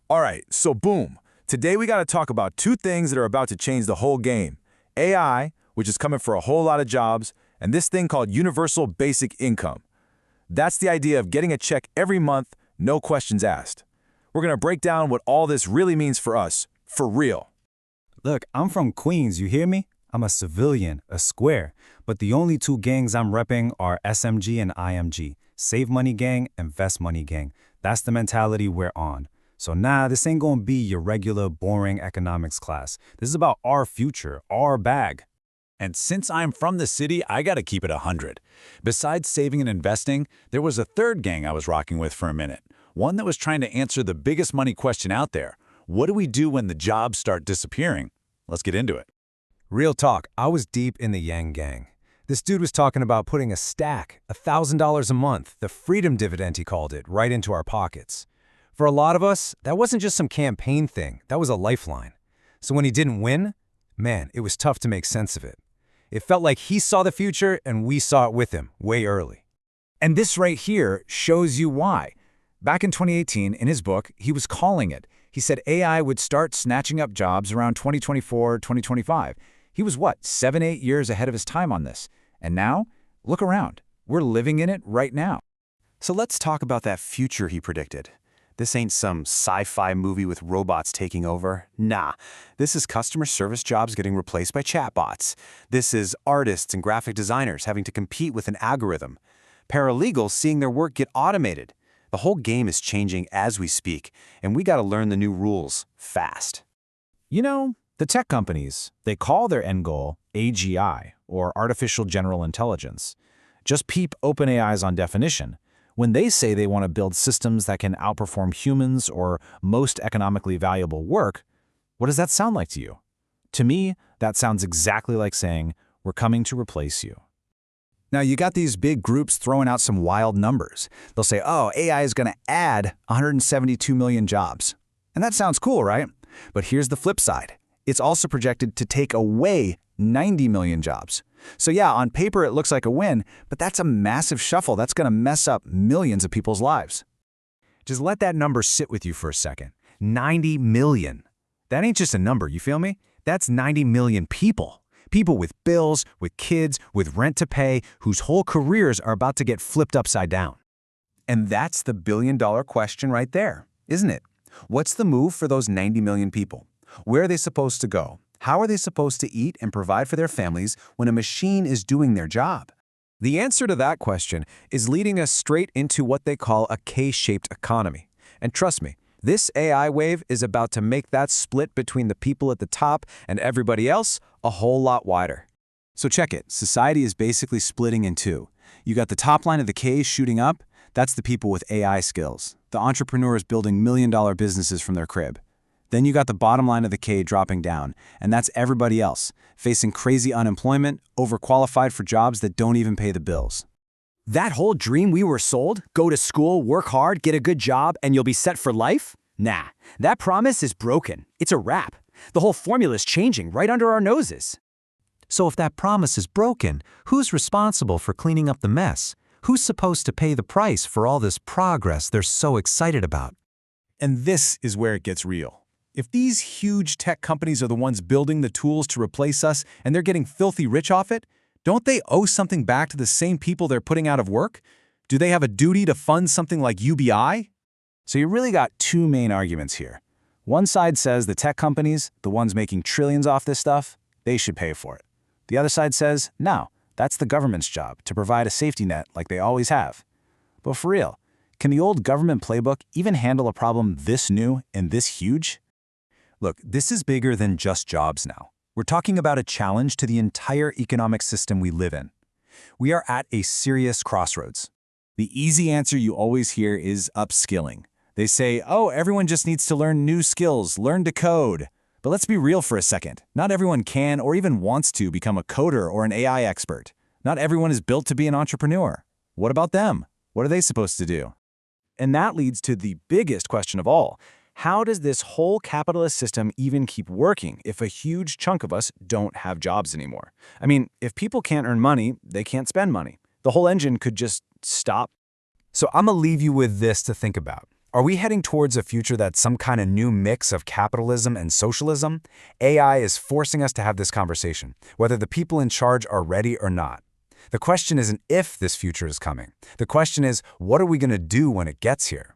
All right, so boom. Today we got to talk about two things that are about to change the whole game. AI, which is coming for a whole lot of jobs, and this thing called universal basic income. That's the idea of getting a check every month, no questions asked. We're going to break down what all this really means for us, for real. Look, I'm from Queens, you hear me? I'm a civilian, a square, but the only two gangs I'm repping are SMG and IMG, Save Money Gang, Invest Money Gang. That's the mentality we're on. So this ain't gonna be your regular, boring economics class. This is about our future, our bag. And since I'm from the city, I gotta keep it 100. Besides saving and investing, there was a third gang I was rocking with for a minute. One that was trying to answer the biggest money question out there. What do we do when the jobs start disappearing? Let's get into it. Real talk, I was deep in the Yang Gang. This dude was talking about putting a stack, $1,000 a month, the freedom dividend he called it, right into our pockets. For a lot of us, that wasn't just some campaign thing, that was a lifeline. So when he didn't win, man, it was tough to make sense of it. It felt like he saw the future and we saw it with him, way early. And this right here shows you why. Back in 2018, in his book, he was calling it. He said AI would start snatching up jobs around 2024, 2025. He was, 7-8 years ahead of his time on this. And now, look around. We're living in it right now. So let's talk about that future he predicted. This ain't some sci-fi movie with robots taking over. Nah, this is customer service jobs getting replaced by chatbots. This is artists and graphic designers having to compete with an algorithm. Paralegals seeing their work get automated. The whole game is changing as we speak, and we gotta learn the new rules fast. You know, the tech companies, they call their end goal AGI, or Artificial General Intelligence. Just peep OpenAI's on definition. When they say they want to build systems that can outperform humans or most economically valuable work, what does that sound like to you? To me, that sounds exactly like saying, we're coming to replace you. Now, you got these big groups throwing out some wild numbers. They'll say, oh, AI is going to add 172 million jobs. And that sounds cool, right? But here's the flip side. It's also projected to take away 90 million jobs. So yeah, on paper it looks like a win, but that's a massive shuffle. That's going to mess up millions of people's lives. Just let that number sit with you for a second. 90 million. That ain't just a number, you feel me? That's 90 million people. People with bills, with kids, with rent to pay, whose whole careers are about to get flipped upside down. And that's the billion-dollar question right there, isn't it? What's the move for those 90 million people? Where are they supposed to go? How are they supposed to eat and provide for their families when a machine is doing their job? The answer to that question is leading us straight into what they call a K-shaped economy. And trust me, this AI wave is about to make that split between the people at the top and everybody else a whole lot wider. So check it. Society is basically splitting in two. You got the top line of the K shooting up. That's the people with AI skills, the entrepreneurs building million-dollar businesses from their crib. Then you got the bottom line of the K dropping down, and that's everybody else, facing crazy unemployment, overqualified for jobs that don't even pay the bills. That whole dream we were sold, go to school, work hard, get a good job, and you'll be set for life? Nah, that promise is broken. It's a wrap. The whole formula's changing right under our noses. So if that promise is broken, who's responsible for cleaning up the mess? Who's supposed to pay the price for all this progress they're so excited about? And this is where it gets real. If these huge tech companies are the ones building the tools to replace us and they're getting filthy rich off it, don't they owe something back to the same people they're putting out of work? Do they have a duty to fund something like UBI? So you really got two main arguments here. One side says the tech companies, the ones making trillions off this stuff, they should pay for it. The other side says, no, that's the government's job to provide a safety net like they always have. But for real, can the old government playbook even handle a problem this new and this huge? Look, this is bigger than just jobs now. We're talking about a challenge to the entire economic system we live in. We are at a serious crossroads. The easy answer you always hear is upskilling. They say, oh, everyone just needs to learn new skills, learn to code. But let's be real for a second. Not everyone can or even wants to become a coder or an AI expert. Not everyone is built to be an entrepreneur. What about them? What are they supposed to do? And that leads to the biggest question of all. How does this whole capitalist system even keep working if a huge chunk of us don't have jobs anymore? I mean, if people can't earn money, they can't spend money. The whole engine could just stop. So I'm gonna leave you with this to think about. Are we heading towards a future that's some kind of new mix of capitalism and socialism? AI is forcing us to have this conversation, whether the people in charge are ready or not. The question isn't if this future is coming. The question is, what are we going to do when it gets here?